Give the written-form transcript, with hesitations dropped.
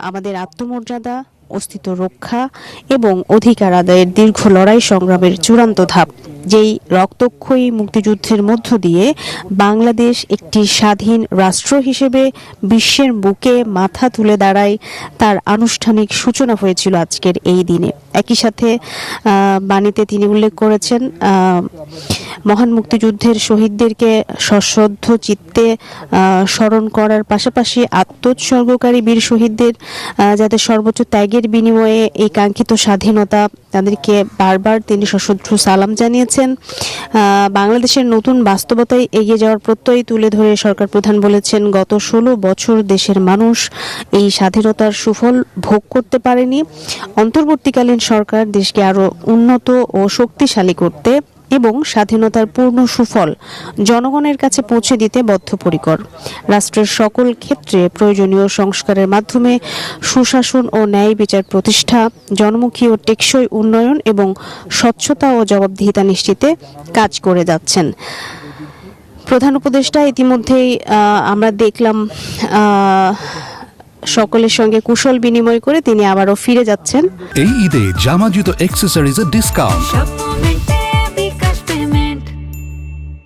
আমাদের আত্মমর্যাদা, অস্তিত্ব রক্ষা এবং অধিকার আদায়ের দীর্ঘ লড়াই সংগ্রামের চূড়ান্ত ধাপ। যেই রক্তক্ষয়ী মুক্তিযুদ্ধের মধ্য দিয়ে বাংলাদেশ একটি স্বাধীন রাষ্ট্র হিসেবে বিশ্বের বুকে মাথা তুলে দাঁড়ায়, তার আনুষ্ঠানিক সূচনা হয়েছিল আজকের এই দিনে। একই সাথে বাণীতে তিনি উল্লেখ করেছেন, মহান মুক্তিযুদ্ধের শহীদদেরকে সশ্রদ্ধ চিত্তে স্মরণ করার পাশাপাশি আত্মোৎসর্গকারী বীর শহীদদের যাতে সর্বোচ্চ ত্যাগের বিনিময়ে এই কাঙ্ক্ষিত স্বাধীনতা, তাদেরকে বারবার তিনি সশ্রদ্ধ সালাম জানিয়েছেন। বাংলাদেশের নতুন বাস্তবতায় এগিয়ে যাওয়ার প্রত্যয় তুলে ধরে সরকার প্রধান বলেছেন, গত 16 বছর দেশের মানুষ এই স্বাধীনতার সুফল ভোগ করতে পারেনি। অন্তর্বর্তীকালীন সরকার দেশকে আরো উন্নত ও শক্তিশালী করতে এবং স্বাধীনতার পূর্ণ সুফল জনগণের কাছে পৌঁছে দিতে বদ্ধপরিকর। রাষ্ট্রের সকল ক্ষেত্রে প্রয়োজনীয় সংস্কারের মাধ্যমে সুশাসন ও ন্যায় বিচার প্রতিষ্ঠা, জনমুখী ও টেকসই উন্নয়ন এবং স্বচ্ছতা ও জবাবদিহিতা নিশ্চিতে কাজ করে যাচ্ছেন। প্রধান উপদেষ্টা ইতিমধ্যেই আমরা দেখলাম সকলের সঙ্গে কুশল বিনিময় করে তিনি আবারও ফিরে যাচ্ছেন। এই ঈদে জামা জুতো অ্যাক্সেসরিজের ডিসকাউন্ট।